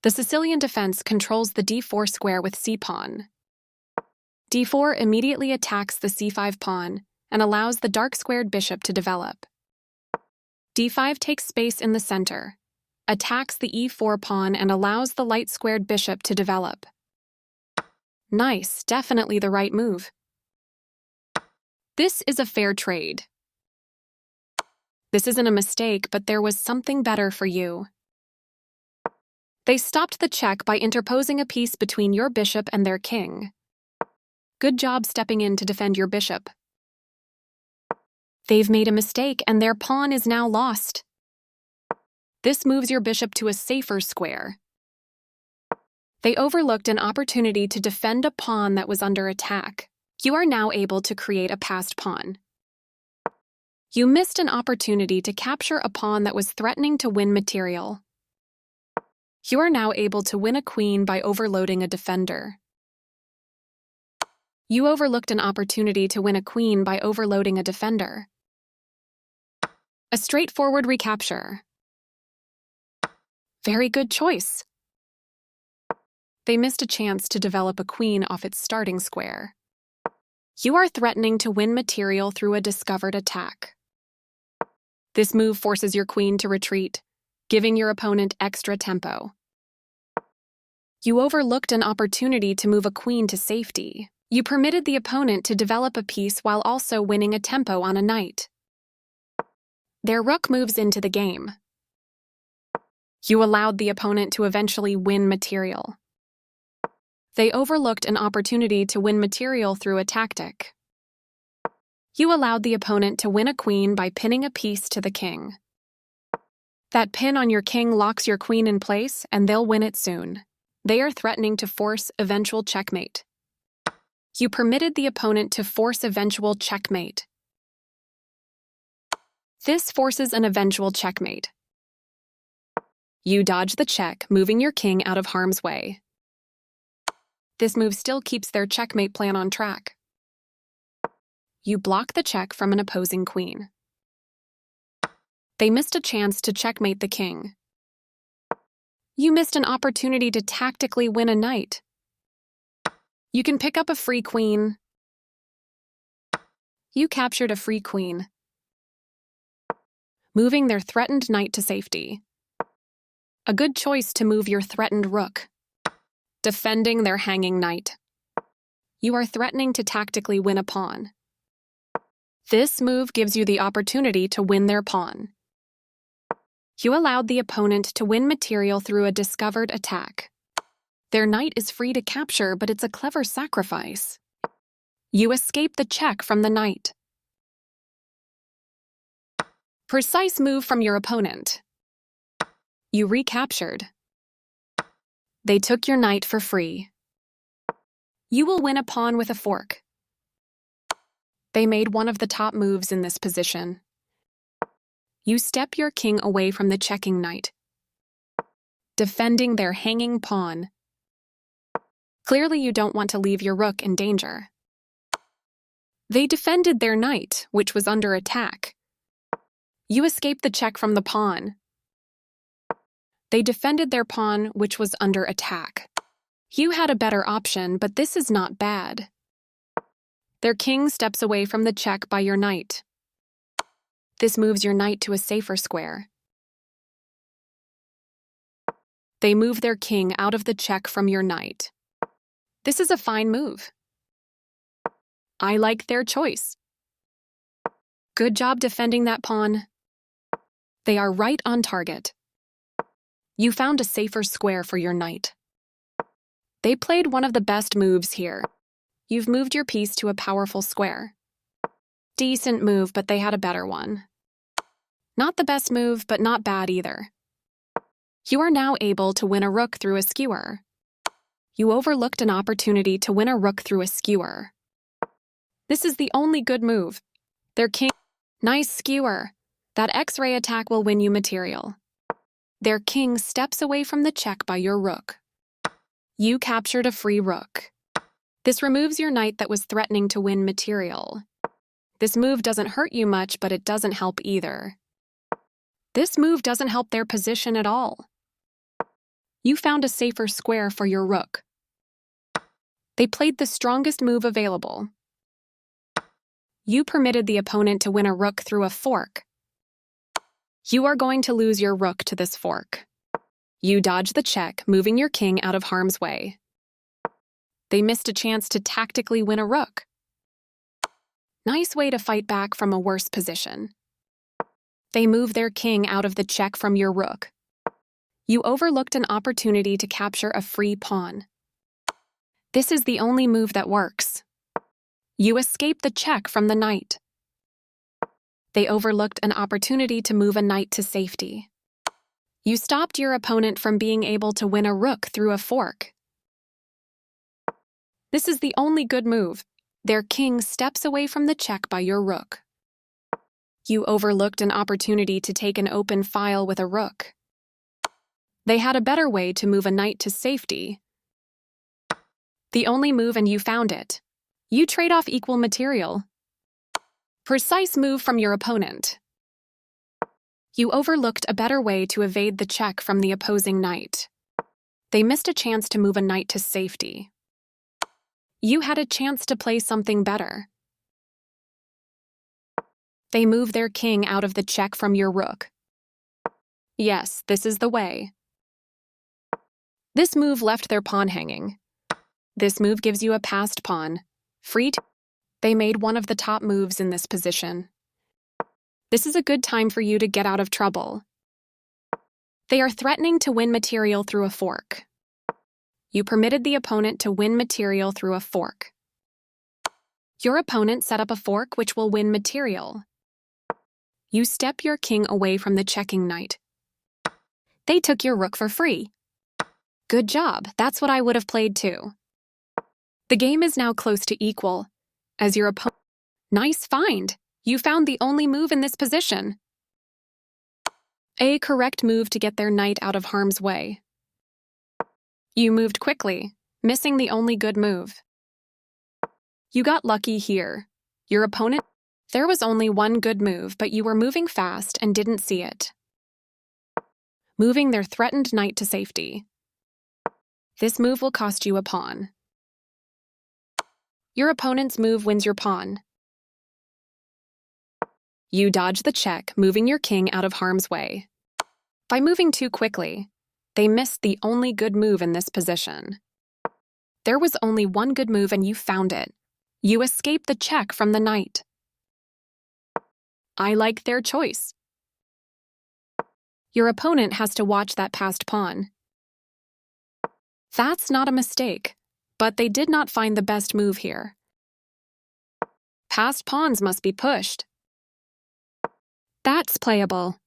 The Sicilian defense controls the d4 square with c-pawn. d4 immediately attacks the c5 pawn and allows the dark-squared bishop to develop. d5 takes space in the center, attacks the e4 pawn and allows the light-squared bishop to develop. Nice, definitely the right move. This is a fair trade. This isn't a mistake, but there was something better for you. They stopped the check by interposing a piece between your bishop and their king. Good job stepping in to defend your bishop. They've made a mistake and their pawn is now lost. This moves your bishop to a safer square. They overlooked an opportunity to defend a pawn that was under attack. You are now able to create a passed pawn. You missed an opportunity to capture a pawn that was threatening to win material. You are now able to win a queen by overloading a defender. You overlooked an opportunity to win a queen by overloading a defender. A straightforward recapture. Very good choice. They missed a chance to develop a queen off its starting square. You are threatening to win material through a discovered attack. This move forces your queen to retreat, giving your opponent extra tempo. You overlooked an opportunity to move a queen to safety. You permitted the opponent to develop a piece while also winning a tempo on a knight. Their rook moves into the game. You allowed the opponent to eventually win material. They overlooked an opportunity to win material through a tactic. You allowed the opponent to win a queen by pinning a piece to the king. That pin on your king locks your queen in place, and they'll win it soon. They are threatening to force eventual checkmate. You permitted the opponent to force eventual checkmate. This forces an eventual checkmate. You dodge the check, moving your king out of harm's way. This move still keeps their checkmate plan on track. You block the check from an opposing queen. They missed a chance to checkmate the king. You missed an opportunity to tactically win a knight. You can pick up a free queen. You captured a free queen, moving their threatened knight to safety. A good choice to move your threatened rook. Defending their hanging knight. You are threatening to tactically win a pawn. This move gives you the opportunity to win their pawn. You allowed the opponent to win material through a discovered attack. Their knight is free to capture, but it's a clever sacrifice. You escape the check from the knight. Precise move from your opponent. You recaptured. They took your knight for free. You will win a pawn with a fork. They made one of the top moves in this position. You step your king away from the checking knight, defending their hanging pawn. Clearly you don't want to leave your rook in danger. They defended their knight, which was under attack. You escaped the check from the pawn. They defended their pawn, which was under attack. You had a better option, but this is not bad. Their king steps away from the check by your knight. This moves your knight to a safer square. They move their king out of the check from your knight. This is a fine move. I like their choice. Good job defending that pawn. They are right on target. You found a safer square for your knight. They played one of the best moves here. You've moved your piece to a powerful square. Decent move, but they had a better one. Not the best move, but not bad either. You are now able to win a rook through a skewer. You overlooked an opportunity to win a rook through a skewer. This is the only good move. Their king. Nice skewer. That X-ray attack will win you material. Their king steps away from the check by your rook. You captured a free rook. This removes your knight that was threatening to win material. This move doesn't hurt you much, but it doesn't help either. This move doesn't help their position at all. You found a safer square for your rook. They played the strongest move available. You permitted the opponent to win a rook through a fork. You are going to lose your rook to this fork. You dodged the check, moving your king out of harm's way. They missed a chance to tactically win a rook. Nice way to fight back from a worse position. They moved their king out of the check from your rook. You overlooked an opportunity to capture a free pawn. This is the only move that works. You escaped the check from the knight. They overlooked an opportunity to move a knight to safety. You stopped your opponent from being able to win a rook through a fork. This is the only good move. Their king steps away from the check by your rook. You overlooked an opportunity to take an open file with a rook. They had a better way to move a knight to safety. The only move, and you found it. You trade off equal material. Precise move from your opponent. You overlooked a better way to evade the check from the opposing knight. They missed a chance to move a knight to safety. You had a chance to play something better. They moved their king out of the check from your rook. Yes, this is the way. This move left their pawn hanging. This move gives you a passed pawn. They made one of the top moves in this position. This is a good time for you to get out of trouble. They are threatening to win material through a fork. You permitted the opponent to win material through a fork. Your opponent set up a fork which will win material. You step your king away from the checking knight. They took your rook for free. Good job, that's what I would have played too. The game is now close to equal. As your opponent... Nice find! You found the only move in this position. A correct move to get their knight out of harm's way. You moved quickly, missing the only good move. You got lucky here. Your opponent... There was only one good move, but you were moving fast and didn't see it. Moving their threatened knight to safety. This move will cost you a pawn. Your opponent's move wins your pawn. You dodge the check, moving your king out of harm's way. By moving too quickly, they missed the only good move in this position. There was only one good move and you found it. You escaped the check from the knight. I like their choice. Your opponent has to watch that passed pawn. That's not a mistake, but they did not find the best move here. Passed pawns must be pushed. That's playable.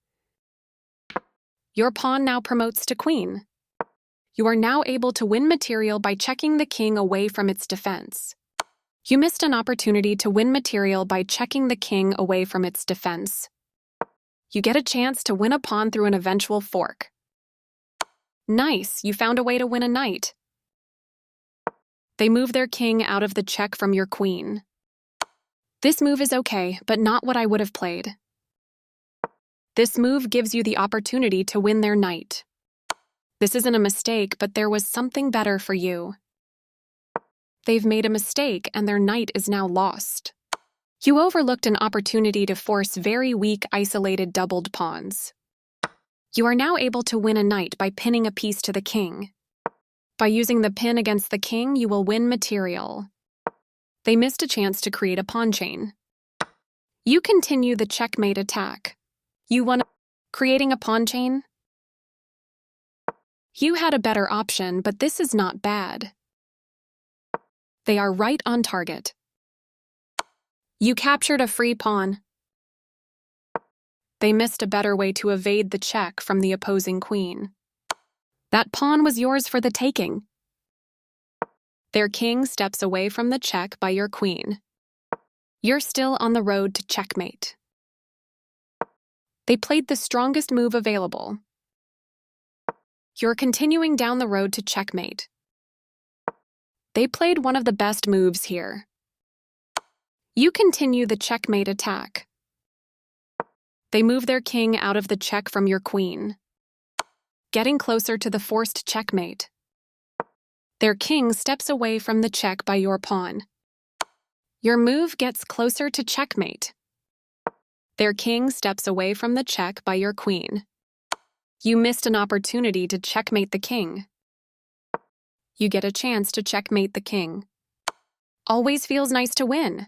Your pawn now promotes to queen. You are now able to win material by checking the king away from its defense. You missed an opportunity to win material by checking the king away from its defense. You get a chance to win a pawn through an eventual fork. Nice, you found a way to win a knight. They move their king out of the check from your queen. This move is okay, but not what I would have played. This move gives you the opportunity to win their knight. This isn't a mistake, but there was something better for you. They've made a mistake and their knight is now lost. You overlooked an opportunity to force very weak, isolated doubled pawns. You are now able to win a knight by pinning a piece to the king. By using the pin against the king, you will win material. They missed a chance to create a pawn chain. You continue the checkmate attack. You won, creating a pawn chain. You had a better option, but this is not bad. They are right on target. You captured a free pawn. They missed a better way to evade the check from the opposing queen. That pawn was yours for the taking. Their king steps away from the check by your queen. You're still on the road to checkmate. They played the strongest move available. You're continuing down the road to checkmate. They played one of the best moves here. You continue the checkmate attack. They move their king out of the check from your queen. getting closer to the forced checkmate. Their king steps away from the check by your pawn. Your move gets closer to checkmate. Their king steps away from the check by your queen. You missed an opportunity to checkmate the king. You get a chance to checkmate the king. Always feels nice to win.